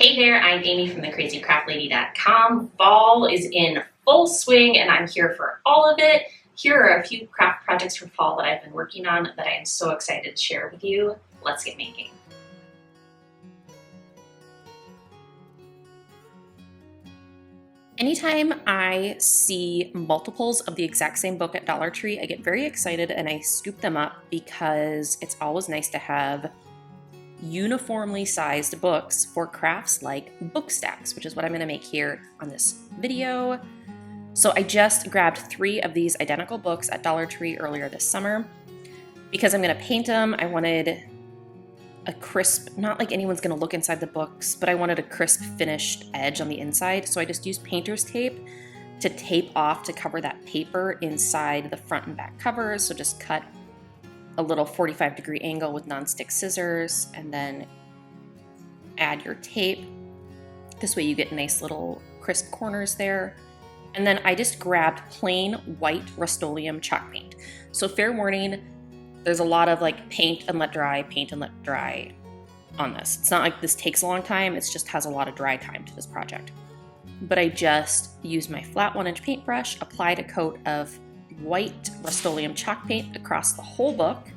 Hey there, I'm Amy from thecrazycraftlady.com. Fall is in full swing and I'm here for all of it. Here are a few craft projects for fall that I've been working on that I am so excited to share with you. Let's get making. Anytime I see multiples of the exact same book at Dollar Tree, I get very excited and I scoop them up because it's always nice to have uniformly sized books for crafts like book stacks, which is what I'm going to make here on this video. So I just grabbed 3 of these identical books at Dollar Tree earlier this summer. Because I'm going to paint them, I wanted a crisp, not like anyone's going to look inside the books, but I wanted a crisp finished edge on the inside. So I just used painter's tape to tape off to cover that paper inside the front and back covers. So just cut a little 45-degree angle with nonstick scissors and then add your tape. This way you get nice little crisp corners there. And then I just grabbed plain white Rust-Oleum chalk paint. So fair warning, there's a lot of like paint and let dry, paint and let dry on this. It's not like this takes a long time, it just has a lot of dry time to this project. But I just used my flat 1-inch paintbrush, applied a coat of white Rust-Oleum chalk paint across the whole book.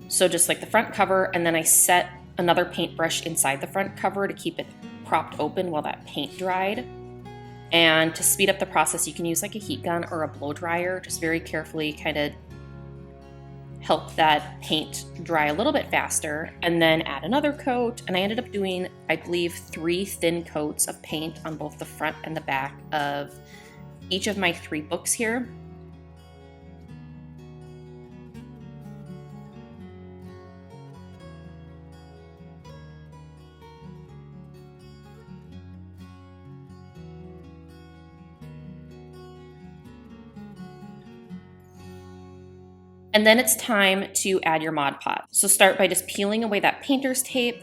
So just like the front cover, and then I set another paintbrush inside the front cover to keep it propped open while that paint dried. And to speed up the process, you can use like a heat gun or a blow dryer. Just very carefully kind of help that paint dry a little bit faster, and then add another coat. And I ended up doing, I believe, 3 thin coats of paint on both the front and the back of each of my 3 books here. And then it's time to add your Mod Podge. So start by just peeling away that painter's tape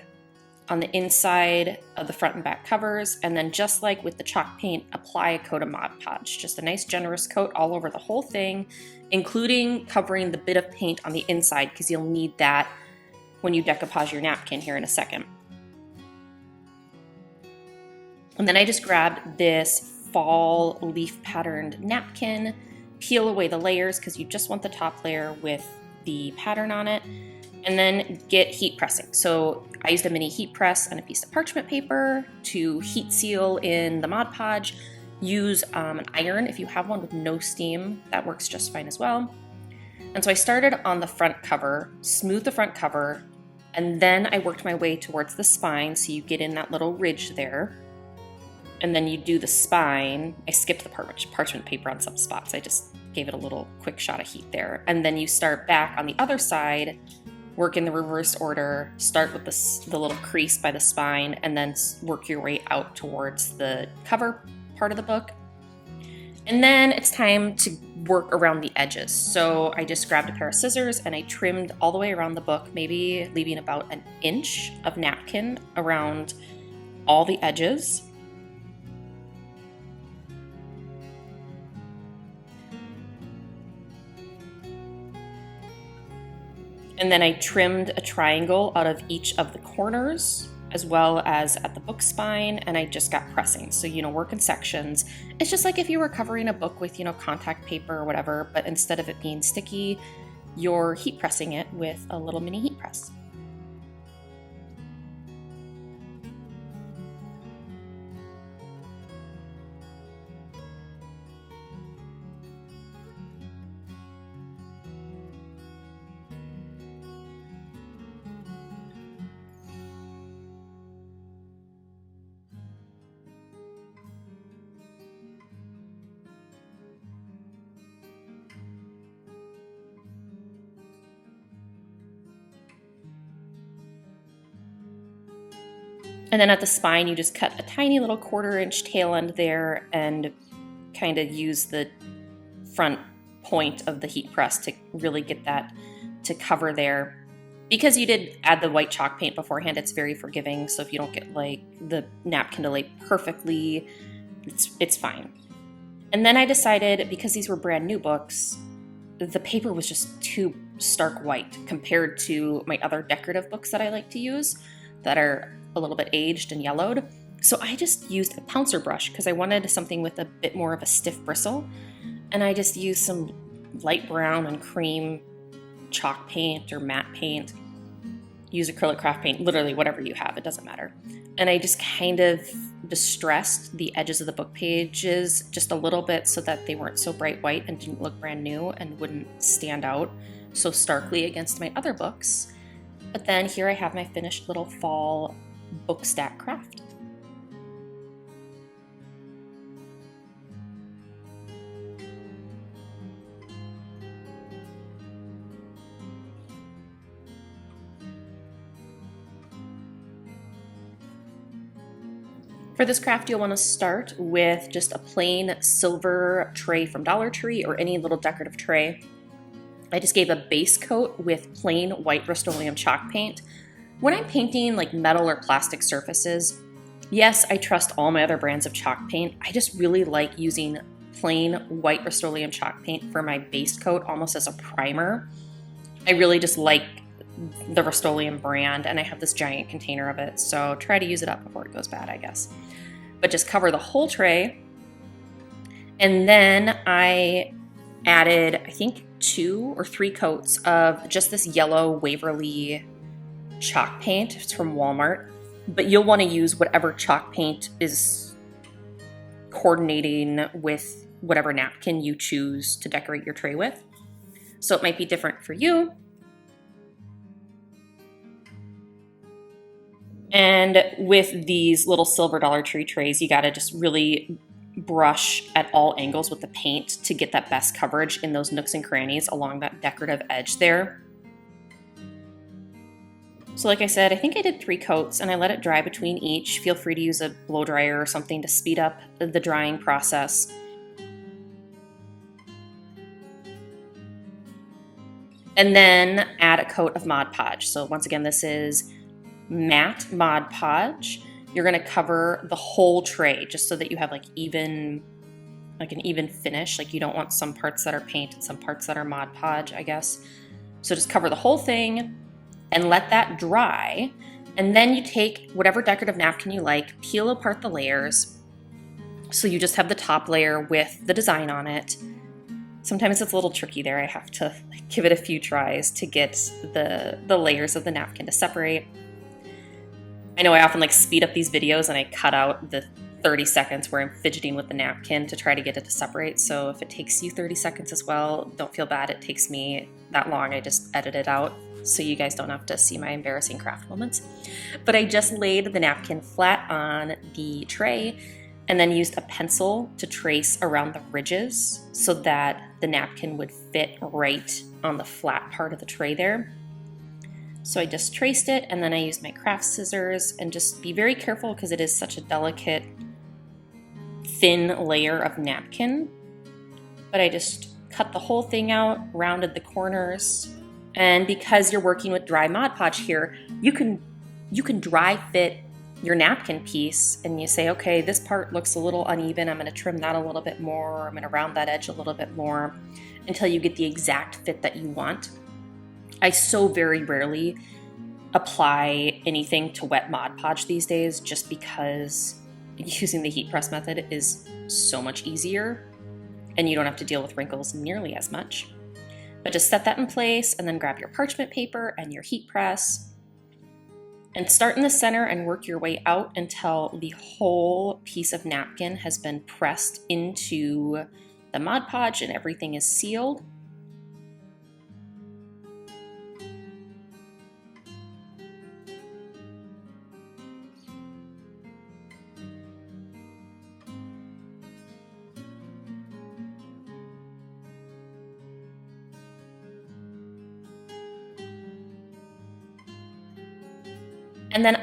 on the inside of the front and back covers, and then just like with the chalk paint, apply a coat of Mod Podge. Just a nice generous coat all over the whole thing, including covering the bit of paint on the inside, because you'll need that when you decoupage your napkin here in a second. And then I just grabbed this fall leaf patterned napkin, peel away the layers because you just want the top layer with the pattern on it, and then get heat pressing. So I used a mini heat press and a piece of parchment paper to heat seal in the Mod Podge. Use an iron if you have one with no steam, that works just fine as well. And so I started on the front cover, smoothed the front cover, and then I worked my way towards the spine so you get in that little ridge there. And then you do the spine. I skipped the parchment paper on some spots. I just gave it a little quick shot of heat there. And then you start back on the other side, work in the reverse order, start with the little crease by the spine, and then work your way out towards the cover part of the book. And then it's time to work around the edges. So I just grabbed a pair of scissors and I trimmed all the way around the book, maybe leaving about 1 inch of napkin around all the edges. And then I trimmed a triangle out of each of the corners, as well as at the book spine, and I just got pressing. So, work in sections. It's just like if you were covering a book with, contact paper or whatever, but instead of it being sticky, you're heat pressing it with a little mini heat press. And then at the spine, you just cut a tiny little 1/4-inch tail end there and kind of use the front point of the heat press to really get that to cover there. Because you did add the white chalk paint beforehand, it's very forgiving. So if you don't get like the napkin to lay perfectly, it's fine. And then I decided, because these were brand new books, the paper was just too stark white compared to my other decorative books that I like to use that are a little bit aged and yellowed. So I just used a pouncer brush because I wanted something with a bit more of a stiff bristle. And I just used some light brown and cream chalk paint or matte paint. Use acrylic craft paint, literally whatever you have, it doesn't matter. And I just kind of distressed the edges of the book pages just a little bit so that they weren't so bright white and didn't look brand new and wouldn't stand out so starkly against my other books. But then here I have my finished little fall book stack craft. For this craft, you'll want to start with just a plain silver tray from Dollar Tree or any little decorative tray. I just gave a base coat with plain white Rust-Oleum chalk paint. When I'm painting like metal or plastic surfaces, yes, I trust all my other brands of chalk paint. I just really like using plain white Rust-Oleum chalk paint for my base coat, almost as a primer. I really just like the Rust-Oleum brand, and I have this giant container of it, so try to use it up before it goes bad, I guess. But just cover the whole tray, and then I added, I think, 2 or 3 coats of just this yellow Waverly chalk paint. It's from Walmart, but you'll want to use whatever chalk paint is coordinating with whatever napkin you choose to decorate your tray with. So it might be different for you. And with these little silver Dollar Tree trays, you gotta just really brush at all angles with the paint to get that best coverage in those nooks and crannies along that decorative edge there. So like I said, I think I did 3 coats and I let it dry between each. Feel free to use a blow dryer or something to speed up the drying process. And then add a coat of Mod Podge. So once again, this is matte Mod Podge. You're going to cover the whole tray just so that you have like an even finish. Like you don't want some parts that are paint and some parts that are Mod Podge, I guess. So just cover the whole thing and let that dry. And then you take whatever decorative napkin you like, peel apart the layers. So you just have the top layer with the design on it. Sometimes it's a little tricky there. I have to give it a few tries to get the layers of the napkin to separate. I know I often speed up these videos and I cut out the 30 seconds where I'm fidgeting with the napkin to try to get it to separate. So if it takes you 30 seconds as well, don't feel bad. It takes me that long. I just edit it out so you guys don't have to see my embarrassing craft moments. But I just laid the napkin flat on the tray and then used a pencil to trace around the ridges so that the napkin would fit right on the flat part of the tray there. So I just traced it, and then I used my craft scissors, and just be very careful because it is such a delicate, thin layer of napkin. But I just cut the whole thing out, rounded the corners, and because you're working with dry Mod Podge here, you can dry fit your napkin piece, and you say, okay, this part looks a little uneven, I'm going to trim that a little bit more, I'm going to round that edge a little bit more, until you get the exact fit that you want. I so very rarely apply anything to wet Mod Podge these days just because using the heat press method is so much easier and you don't have to deal with wrinkles nearly as much. But just set that in place and then grab your parchment paper and your heat press and start in the center and work your way out until the whole piece of napkin has been pressed into the Mod Podge and everything is sealed. And then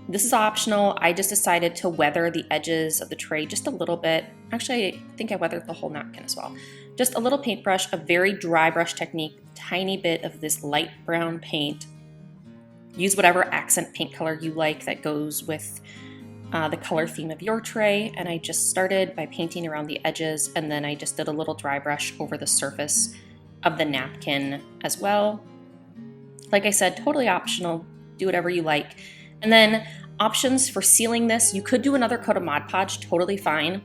this is optional, I just decided to weather the edges of the tray just a little bit. Actually, I think I weathered the whole napkin as well. Just a little paintbrush, a very dry brush technique, tiny bit of this light brown paint. Use whatever accent paint color you like that goes with the color theme of your tray. And I just started by painting around the edges, and then I just did a little dry brush over the surface of the napkin as well. Like I said, totally optional, do whatever you like. And then options for sealing this, you could do another coat of Mod Podge, totally fine.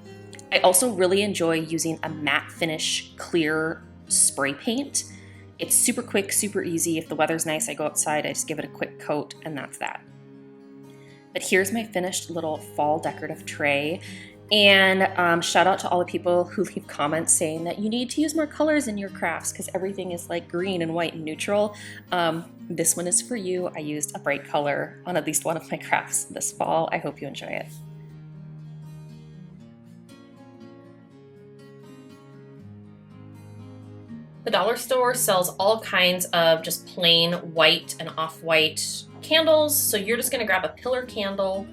I also really enjoy using a matte finish clear spray paint. It's super quick, super easy. If the weather's nice, I go outside, I just give it a quick coat, and that's that. But here's my finished little fall decorative tray. And shout out to all the people who leave comments saying that you need to use more colors in your crafts because everything is like green and white and neutral. This one is for you. I used a bright color on at least one of my crafts this fall. I hope you enjoy it. The dollar store sells all kinds of just plain white and off-white candles. So you're just gonna grab a pillar candle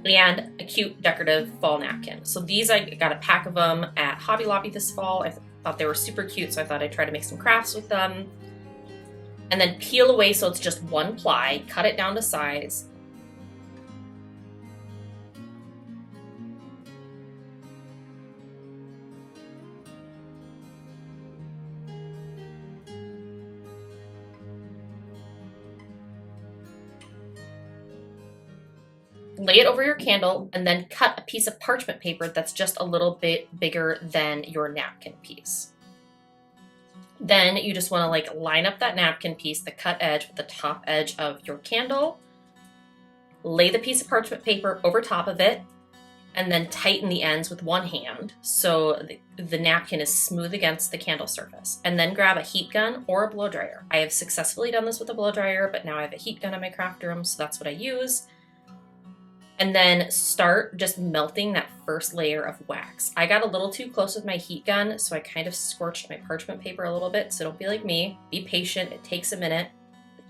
and a cute decorative fall napkin. So these, I got a pack of them at Hobby Lobby this fall. I thought they were super cute, so I thought I'd try to make some crafts with them. And then peel away so it's just one ply, cut it down to size. Lay it over your candle and then cut a piece of parchment paper that's just a little bit bigger than your napkin piece. Then you just want to like line up that napkin piece, the cut edge, with the top edge of your candle. Lay the piece of parchment paper over top of it and then tighten the ends with one hand so the napkin is smooth against the candle surface. And then grab a heat gun or a blow dryer. I have successfully done this with a blow dryer, but now I have a heat gun in my craft room, so that's what I use. And then start just melting that first layer of wax. I got a little too close with my heat gun, so I kind of scorched my parchment paper a little bit, so don't be like me. Be patient, it takes a minute.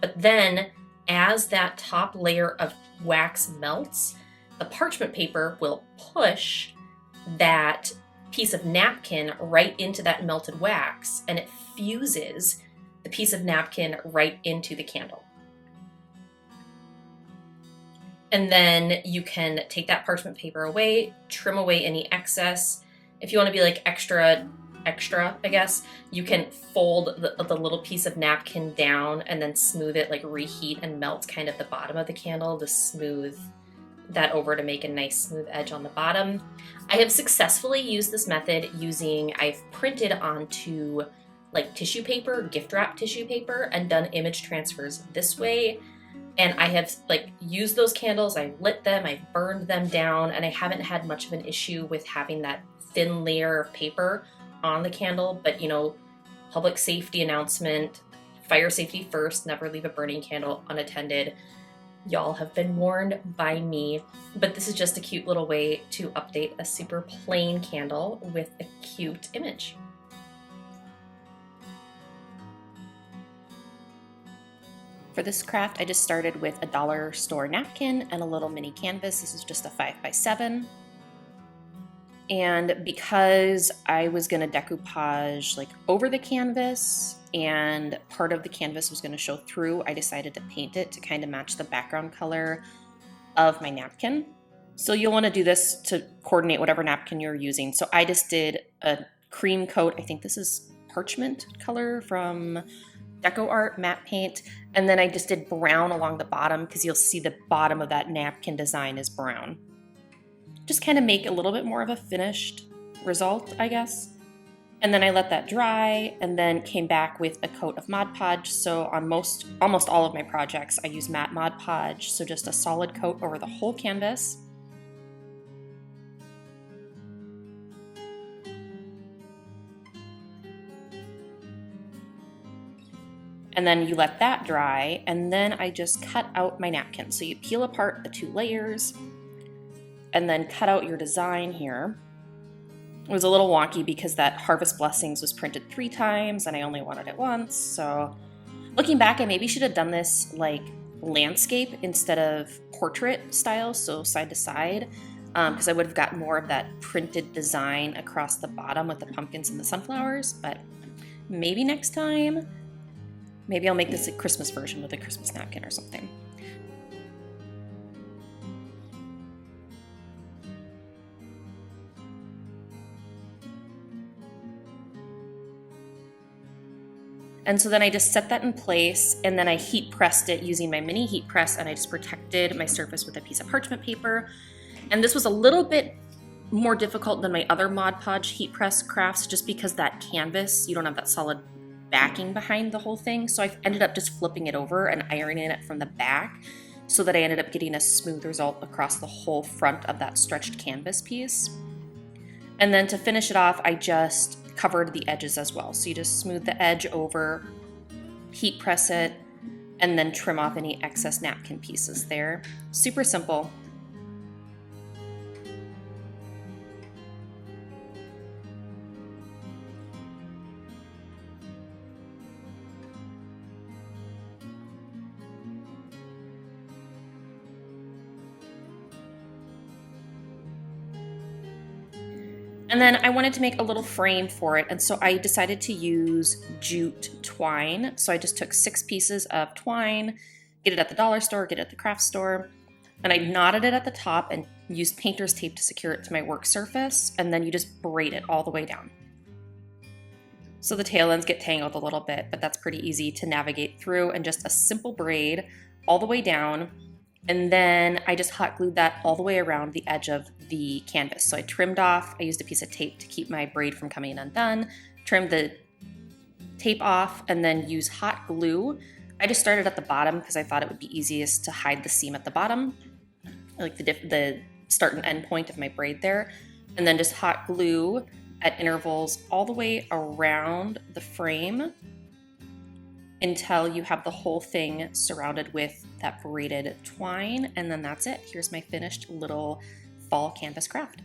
But then, as that top layer of wax melts, the parchment paper will push that piece of napkin right into that melted wax, and it fuses the piece of napkin right into the candle. And then you can take that parchment paper away, trim away any excess. If you want to be like extra, I guess, you can fold the little piece of napkin down and then smooth it, like reheat and melt kind of the bottom of the candle to smooth that over to make a nice smooth edge on the bottom. I have successfully used this method I've printed onto like tissue paper, gift wrap tissue paper, and done image transfers this way. And I have like used those candles, I lit them, I burned them down, and I haven't had much of an issue with having that thin layer of paper on the candle. But you know, public safety announcement, fire safety first, never leave a burning candle unattended. Y'all have been warned by me, but this is just a cute little way to update a super plain candle with a cute image. For this craft, I just started with a dollar store napkin and a little mini canvas. This is just a 5x7. And because I was gonna decoupage like over the canvas and part of the canvas was gonna show through, I decided to paint it to kind of match the background color of my napkin. So you'll wanna do this to coordinate whatever napkin you're using. So I just did a cream coat. I think this is parchment color from Deco Art matte paint, and then I just did brown along the bottom because you'll see the bottom of that napkin design is brown. Just kind of make a little bit more of a finished result, I guess. And then I let that dry and then came back with a coat of Mod Podge. So on almost all of my projects, I use matte Mod Podge, so just a solid coat over the whole canvas. And then you let that dry, and then I just cut out my napkin. So you peel apart the two layers and then cut out your design here. It was a little wonky because that Harvest Blessings was printed 3 times and I only wanted it once. So looking back, I maybe should have done this like landscape instead of portrait style, so side to side, because I would have got more of that printed design across the bottom with the pumpkins and the sunflowers, but maybe next time. Maybe I'll make this a Christmas version with a Christmas napkin or something. And so then I just set that in place, and then I heat pressed it using my mini heat press, and I just protected my surface with a piece of parchment paper. And this was a little bit more difficult than my other Mod Podge heat press crafts, just because that canvas, you don't have that solid backing behind the whole thing. So I ended up just flipping it over and ironing it from the back, so that I ended up getting a smooth result across the whole front of that stretched canvas piece. And then to finish it off, I just covered the edges as well. So you just smooth the edge over, heat press it, and then trim off any excess napkin pieces there. Super simple. And then I wanted to make a little frame for it, and so I decided to use jute twine. So I just took 6 pieces of twine, get it at the dollar store, get it at the craft store, and I knotted it at the top and used painter's tape to secure it to my work surface, and then you just braid it all the way down. So the tail ends get tangled a little bit, but that's pretty easy to navigate through, and just a simple braid all the way down. And then I just hot glued that all the way around the edge of the canvas. So I trimmed off, I used a piece of tape to keep my braid from coming undone, trimmed the tape off, and then use hot glue. I just started at the bottom because I thought it would be easiest to hide the seam at the bottom, like the start and end point of my braid there. And then just hot glue at intervals all the way around the frame until you have the whole thing surrounded with that braided twine, and then that's it. Here's my finished little fall canvas craft.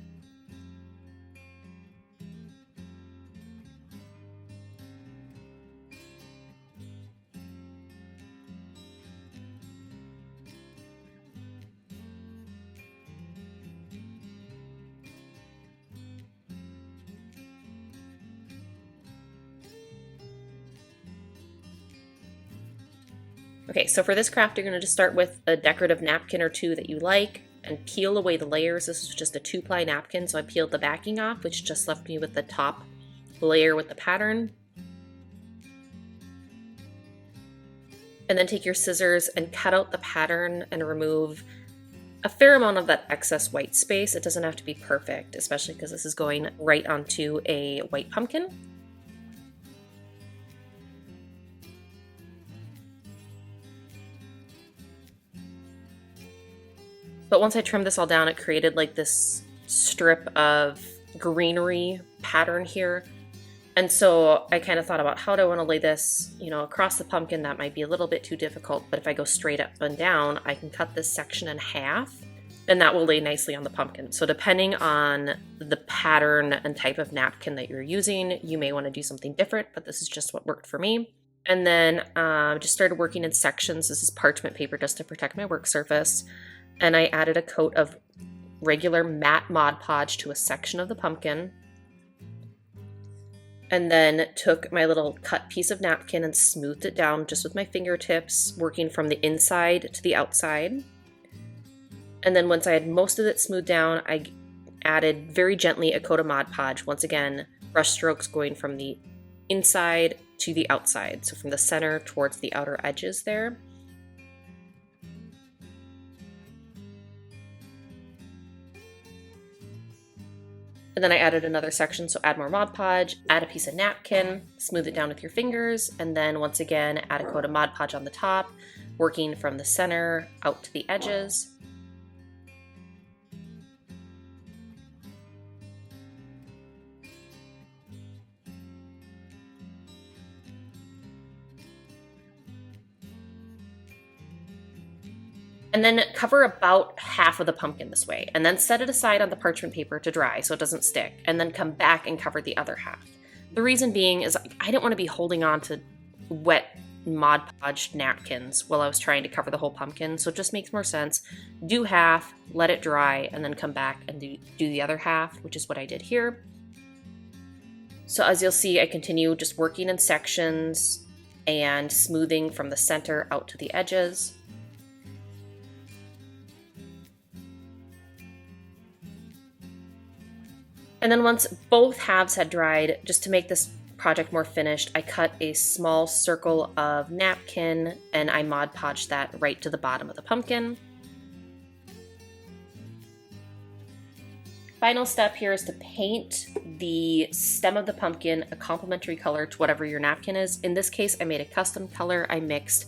Okay, so for this craft, you're going to just start with a decorative napkin or two that you like and peel away the layers. This is just a 2-ply napkin, so I peeled the backing off, which just left me with the top layer with the pattern. And then take your scissors and cut out the pattern and remove a fair amount of that excess white space. It doesn't have to be perfect, especially because this is going right onto a white pumpkin. But once I trimmed this all down, it created like this strip of greenery pattern here. And so I kind of thought about, how do I want to lay this, across the pumpkin? That might be a little bit too difficult, but if I go straight up and down, I can cut this section in half, and that will lay nicely on the pumpkin. So depending on the pattern and type of napkin that you're using, you may want to do something different, but this is just what worked for me. And then just started working in sections. This is parchment paper just to protect my work surface. And I added a coat of regular matte Mod Podge to a section of the pumpkin. And then took my little cut piece of napkin and smoothed it down just with my fingertips, working from the inside to the outside. And then once I had most of it smoothed down, I added very gently a coat of Mod Podge. Once again, brush strokes going from the inside to the outside. So from the center towards the outer edges there. And then I added another section, so add more Mod Podge, add a piece of napkin, smooth it down with your fingers, and then once again, add a coat of Mod Podge on the top, working from the center out to the edges. And then cover about half of the pumpkin this way, and then set it aside on the parchment paper to dry so it doesn't stick, and then come back and cover the other half. The reason being is I didn't want to be holding on to wet Mod Podge napkins while I was trying to cover the whole pumpkin, so it just makes more sense. Do half, let it dry, and then come back and do the other half, which is what I did here. So as you'll see, I continue just working in sections and smoothing from the center out to the edges. And then once both halves had dried, just to make this project more finished, I cut a small circle of napkin and I Mod Podged that right to the bottom of the pumpkin. Final step here is to paint the stem of the pumpkin a complementary color to whatever your napkin is. In this case, I made a custom color. I mixed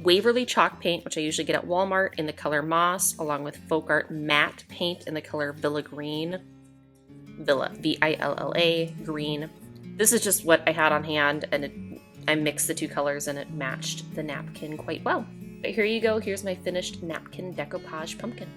Waverly chalk paint, which I usually get at Walmart, in the color Moss, along with Folk Art matte paint in the color Villa Green. Villa, V-I-L-L-A, green. This is just what I had on hand, and I mixed the two colors and it matched the napkin quite well. But here you go, here's my finished napkin decoupage pumpkin.